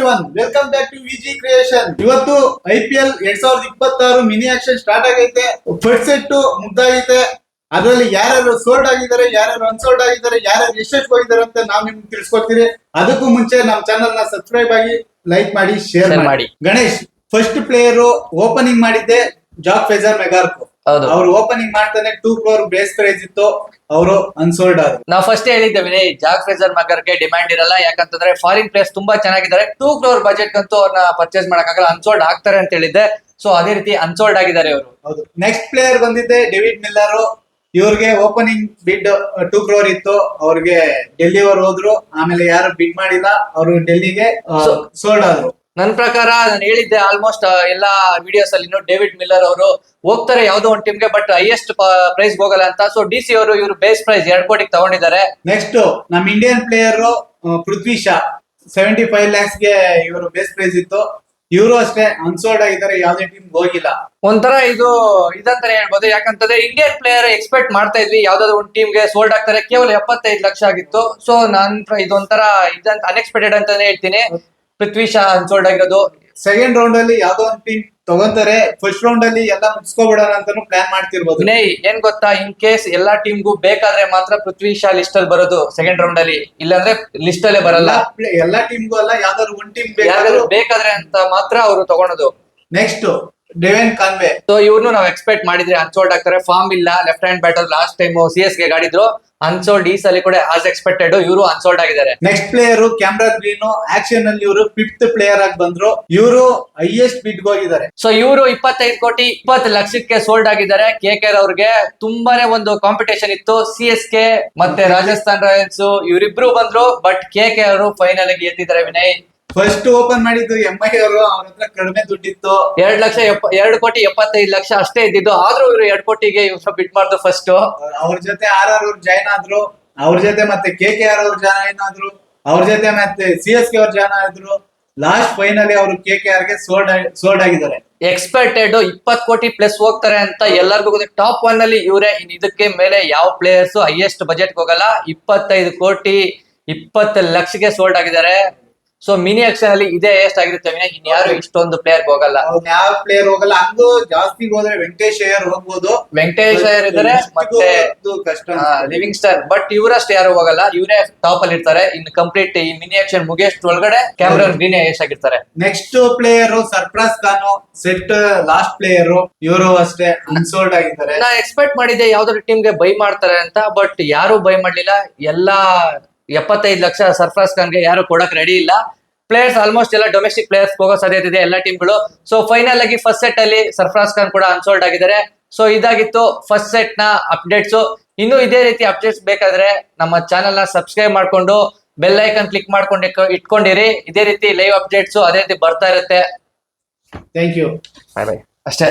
Everyone, welcome back to Viji Creation. ಇವತ್ತು IPL 2026 mini auction start ಆಗೈತೆ. First set ಮುಗ್ದಾಗೈತೆ. ಅದರಲ್ಲಿ ಯಾರ್ಯಾರು ಸೋಲ್ಡ್ ಆಗಿದ್ದಾರೆ, ಯಾರ್ಯಾರು ಅನ್ಸೋಲ್ಡ್ ಆಗಿದ್ದಾರೆ, ಯಾರ್ಯಾರು ಎಷ್ಟೆಷ್ಟು ಹೋಗಿದ್ದಾರೆ ಅಂತ ನಾವು ನಿಮ್ಗೆ ತಿಳಿಸ್ಕೊಡ್ತೀವಿ. ಅದಕ್ಕೂ ಮುಂಚೆ ನಮ್ಮ ಚಾನಲ್ ನ ಸಬ್ಸ್ಕ್ರೈಬ್ ಆಗಿ, ಲೈಕ್ ಮಾಡಿ, ಶೇರ್ ಮಾಡಿ. ಗಣೇಶ್, ಫಸ್ಟ್ ಪ್ಲೇಯರ್ ಓಪನಿಂಗ್ ಮಾಡಿದ್ದೆ ಜಾಕ್ ಫೆಜರ್ ಮೆಗಾರ್ಕೋ. ಅವ್ರು ಓಪನಿಂಗ್ ಮಾಡ್ತಾನೆ 2 crore ಬೇಸ್ ಪ್ರೈಸ್ ಇತ್ತು, ಅವರು ಅನ್ಸೋಲ್ಡ್ ಆದ್ರು. ನಾವು ಫಸ್ಟ್ ಹೇಳಿದ್ದೆ ವಿನಯ್, ಜಾಕ್ ಫ್ರೇಜರ್ ಮಗರ್ಗೆ ಡಿಮ್ಯಾಂಡ್ ಇರಲ್ಲ, ಯಾಕಂತಂದ್ರೆ ಫಾರಿನ್ ಪ್ಲೇಯರ್ಸ್ ತುಂಬಾ ಚೆನ್ನಾಗಿದ್ದಾರೆ. 2 crore ಬಜೆಟ್ ಅಂತೂ ಅವ್ರನ್ನ ಪರ್ಚೇಸ್ ಮಾಡಕ್ಕಾಗಲ್ಲ, ಅನ್ಸೋಲ್ಡ್ ಆಗ್ತಾರೆ ಅಂತ ಹೇಳಿದ್ದೆ. ಸೊ ಅದೇ ರೀತಿ ಅನ್ಸೋಲ್ಡ್ ಆಗಿದ್ದಾರೆ ಅವರು. ಹೌದು. ನೆಕ್ಸ್ಟ್ ಪ್ಲೇಯರ್ ಬಂದಿದ್ದೆ ಡೇವಿಡ್ ಮಿಲ್ಲರ್. ಇವ್ರಿಗೆ ಓಪನಿಂಗ್ ಬಿಡ್ 2 crore ಇತ್ತು, ಅವ್ರಿಗೆ ಡೆಲ್ಲಿ ಅವರು ಹೋದ್ರು. ಆಮೇಲೆ ಯಾರು ಬಿಡ್ ಮಾಡಿಲ್ಲ, ಅವರು ಡೆಲ್ಲಿಗೆ ಸೋಲ್ಡ್ ಆದ್ರು. ನನ್ನ ಪ್ರಕಾರ ನಾನು ಹೇಳಿದ್ದೆ ಆಲ್ಮೋಸ್ಟ್ ಎಲ್ಲಾ ವಿಡಿಯೋಸ್ ಅಲ್ಲಿ ಡೇವಿಡ್ ಮಿಲ್ಲರ್ ಅವರು ಹೋಗ್ತಾರೆ ಯಾವ್ದೋ ಒಂದು ಟೀಮ್ಗೆ, ಬಟ್ ಹೈಯೆಸ್ಟ್ ಪ್ರೈಸ್ ಹೋಗಲ್ಲ ಅಂತ. ಸೊ DC ಅವರು ಇವರು ಬೇಸ್ ಪ್ರೈಸ್ 2 ಕೋಟಿಗೆ ತಗೊಂಡಿದ್ದಾರೆ. ನೆಕ್ಸ್ಟ್ ನಮ್ Indian player Prithvi Shaw 75 lakhs ಗೆ ಇವರು ಬೇಸ್ ಪ್ರೈಸ್ ಇತ್ತು. ಇವರು ಅಷ್ಟೇ ಅನ್ಸೋಲ್ಡ್ ಆಗಿದ್ದಾರೆ, ಯಾವ್ದೇ ಟೀಮ್ ಹೋಗಿಲ್ಲ. ಒಂಥರ ಇದಂತಾನೆ ಹೇಳ್ಬೋದು, ಯಾಕಂತಂದ್ರೆ ಇಂಡಿಯನ್ ಪ್ಲೇಯರ್ ಎಕ್ಸ್ಪೆಕ್ಟ್ ಮಾಡ್ತಾ ಇದ್ವಿ ಯಾವ್ದಾದ್ರು ಒಂದು ಟೀಮ್ಗೆ ಸೋಲ್ಡ್ ಆಗ್ತಾರೆ. ಕೇವಲ 75 ಲಕ್ಷ ಆಗಿತ್ತು. ಸೊ ಇದೊಂಥರ ಇದಂತ ಅನ್ಎಕ್ಸ್ಪೆಕ್ಟೆಡ್ ಅಂತಾನೆ ಹೇಳ್ತೀನಿ. ಪೃಥ್ವಿ ಶಾ ಅನ್ಸೋಲ್ಡ್ ಆಗಿರೋದು. ಸೆಕೆಂಡ್ ರೌಂಡ್ ಅಲ್ಲಿ ಯಾವ್ದೋ ಒಂದು ಟೀಮ್ ತಗೊಂತಾರೆ, ಫಸ್ಟ್ ರೌಂಡ್ ಅಲ್ಲಿ ಎಲ್ಲ ಮುಗಿಸ್ಕೊಬಿಡೋಣ ಅಂತಾನು ಪ್ಲಾನ್ ಮಾಡ್ತಿರ್ಬೋದು. ವಿನಯ್, ಏನ್ ಗೊತ್ತಾ, ಇನ್ ಕೇಸ್ ಎಲ್ಲಾ ಟೀಮ್ಗೂ ಬೇಕಾದ್ರೆ ಮಾತ್ರ ಪೃಥ್ವಿ ಶಾ ಲಿಸ್ಟ್ ಅಲ್ಲಿ ಬರೋದು ಸೆಕೆಂಡ್ ರೌಂಡ್ ಅಲ್ಲಿ, ಇಲ್ಲಾಂದ್ರೆ ಲಿಸ್ಟ್ ಅಲ್ಲೇ ಬರಲ್ಲ. ಎಲ್ಲಾ ಟೀಮ್ಗೂ ಅಲ್ಲ, ಯಾವ್ದಾದ್ರು ಒಂದ್ ಟೀಮ್ ಬೇಕಾದ್ರೆ ಅಂತ ಮಾತ್ರ ಅವರು ತಗೊಳೋದು. Next Devon Conway. ಸೊ ಇವ್ರನ್ನು ನಾವು ಎಕ್ಸ್ಪೆಕ್ಟ್ ಮಾಡಿದ್ರೆ ಅನ್ಸೋಲ್ಡ್ ಆಗ್ತಾರೆ. ಫಾರ್ಮ್ ಇಲ್ಲ, left hand batter last time CSK ಗೆ ಆಡಿದ್ರು, ಅನ್ಸೋಲ್ಡ್. ಈ ಸಲ ಕೂಡ ಆಸ್ ಎಕ್ಸ್ಪೆಕ್ಟೆಡ್ ಇವರು ಅನ್ಸೋಲ್ಡ್ ಆಗಿದ್ದಾರೆ. Next player Cameron Green. Auction ಅಲ್ಲಿ ಇವರು 5th ಪ್ಲೇಯರ್ ಆಗಿ ಬಂದ್ರು. ಇವರು ಹೈಯೆಸ್ಟ್ ಬಿಡ್ ಹೋಗಿದ್ದಾರೆ. ಸೊ ಇವರು 25 ಕೋಟಿ 20 ಲಕ್ಷಕ್ಕೆ ಸೋಲ್ಡ್ ಆಗಿದ್ದಾರೆ. KKR ಅವ್ರಿಗೆ ತುಂಬಾನೇ ಒಂದು ಕಾಂಪಿಟೇಷನ್ ಇತ್ತು. CSK ಮತ್ತೆ ರಾಜಸ್ಥಾನ್ ರಾಯಲ್ಸ್ ಇವರಿಬ್ರು ಬಂದ್ರು, ಬಟ್ KKR ಅವರು ಫೈನಲ್ ಆಗಿ ಎತ್ತಿದ್ದಾರೆ. ವಿನಯ್, ಫಸ್ಟ್ ಓಪನ್ ಮಾಡಿದ್ದು MI ಅವರು, ಅವ್ರ ಹತ್ರ ಕಡಿಮೆ ದುಡ್ಡಿತ್ತು. 2 ಕೋಟಿ 75 ಲಕ್ಷ ಅಷ್ಟೇ ಇದ್ದಿದ್ದು. ಆದ್ರೂ ಇವರು 2 ಕೋಟಿಗೆ ಇವ್ರು ಬಿಡ್ ಮಾಡಿದ್ರು ಫಸ್ಟ್. ಅವ್ರ ಜೊತೆ RR ಅವ್ರು ಜಾಯ್ನ್ ಆದ್ರು, ಅವ್ರ ಜೊತೆ ಮತ್ತೆ KKR ಅವ್ರು ಜಾಯ್ನ್ ಆದ್ರು, ಅವ್ರ ಜೊತೆ ಮತ್ತೆ CSK ಅವ್ರು ಜಾಯ್ನ್ ಆದ್ರು. ಲಾಸ್ಟ್ ಫೈನಲಿ ಅವರು KKR ಗೆ ಸೋಲ್ಡ್ ಆಗಿದ್ದಾರೆ. ಎಕ್ಸ್ಪೆಕ್ಟೆಡ್ 20 ಕೋಟಿ ಪ್ಲಸ್ ಹೋಗ್ತಾರೆ ಅಂತ ಎಲ್ಲರಿಗೂ ಗೊತ್ತಿದೆ. ಟಾಪ್ 1 ಅಲ್ಲಿ ಇವರೇ. ಇದಕ್ಕೆ ಮೇಲೆ ಯಾವ ಪ್ಲೇಯರ್ಸ್ ಹೈಯೆಸ್ಟ್ ಬಜೆಟ್ ಹೋಗಲ್ಲ. 25 ಕೋಟಿ 20 ಲಕ್ಷಕ್ಕೆ ಸೋಲ್ಡ್ ಆಗಿದ್ದಾರೆ. ಸೊ ಮಿನಿ ಆಕ್ಷನ್ ಅಲ್ಲಿ ಇದೇ ಎಷ್ಟಾಗಿರುತ್ತೆ ವಿನಯ್, ಇನ್ಯಾರು ಇಷ್ಟೊಂದು ಪ್ಲೇಯರ್ ಹೋಗಲ್ಲ. ಯಾವ ಪ್ಲೇಯರ್ ಹೋಗಲ್ಲ. ಹಂಗು ಜಾಸ್ತಿ ಹೋದ್ರೆ ವೆಂಕಟೇಶ್ ಅಯ್ಯರ್ ಹೋಗ್ಬೋದು. ವೆಂಕಟೇಶ್ ಅಯ್ಯರ್ ಇದ್ದಾರೆ, ಮತ್ತೆ ಕಷ್ಟ ಲಿವಿಂಗ್ ಸ್ಟಾರ್. ಬಟ್ ಇವರಷ್ಟು ಯಾರು ಹೋಗಲ್ಲ, ಇವರೇ ಟಾಪ್ ಅಲ್ಲಿ ಇರ್ತಾರೆ. ಇನ್ ಕಂಪ್ಲೀಟ್ ಈ ಮಿನಿ ಆಕ್ಷನ್ ಮುಗಿಯಷ್ಟು ಒಳಗಡೆ ಕ್ಯಾಮ್ರಾನ್ ಗ್ರೀನ್ ಎಷ್ಟಾಗಿರ್ತಾರೆ. Next player Sarfaraz Khan, set last player. ಇವರು ಅಷ್ಟೇ ಅನ್ಸೋಲ್ಡ್ ಆಗಿದ್ದಾರೆ. ನಾ ಎಕ್ಸ್ಪೆಕ್ಟ್ ಮಾಡಿದ್ದೆ ಯಾವ್ದಾದ್ರು ಟೀಮ್ಗೆ ಬೈ ಮಾಡ್ತಾರೆ ಅಂತ, ಬಟ್ ಯಾರು ಬೈ ಮಾಡ್ಲಿಲ್ಲ. ಎಲ್ಲಾ 75 ಲಕ್ಷ ಸರ್ಫರಾಜ್ ಖಾನ್ಗೆ ಯಾರು ಕೊಡಕ್ ರೆಡಿ ಇಲ್ಲ. ಪ್ಲೇಯರ್ಸ್ ಆಲ್ಮೋಸ್ಟ್ ಎಲ್ಲ ಡೊಮೆಸ್ಟಿಕ್ ಪ್ಲೇಯರ್ಸ್ ಹೋಗೋ ಸಾಧ್ಯತೆ ಇದೆ ಎಲ್ಲಾ ಟೀಮ್ಗಳು. ಸೊ ಫೈನಲ್ ಆಗಿ ಫಸ್ಟ್ ಸೆಟ್ ಅಲ್ಲಿ ಸರ್ಫರಾಜ್ ಖಾನ್ ಕೂಡ ಅನ್ಸೋಲ್ಡ್ ಆಗಿದ್ದಾರೆ. ಸೊ ಇದಾಗಿತ್ತು ಫಸ್ಟ್ ಸೆಟ್ ನ ಅಪ್ಡೇಟ್ಸ್. ಇನ್ನು ಇದೇ ರೀತಿ ಅಪ್ಡೇಟ್ಸ್ ಬೇಕಾದ್ರೆ ನಮ್ಮ ಚಾನೆಲ್ ನ ಸಬ್ಸ್ಕ್ರೈಬ್ ಮಾಡ್ಕೊಂಡು ಬೆಲ್ ಐಕನ್ ಕ್ಲಿಕ್ ಮಾಡ್ಕೊಂಡು ಇಟ್ಕೊಂಡಿರಿ. ಇದೇ ರೀತಿ ಲೈವ್ ಅಪ್ಡೇಟ್ಸ್ ಅದೇ ರೀತಿ ಬರ್ತಾ ಇರುತ್ತೆ. Thank you. Bye bye. ಅಷ್ಟೇ.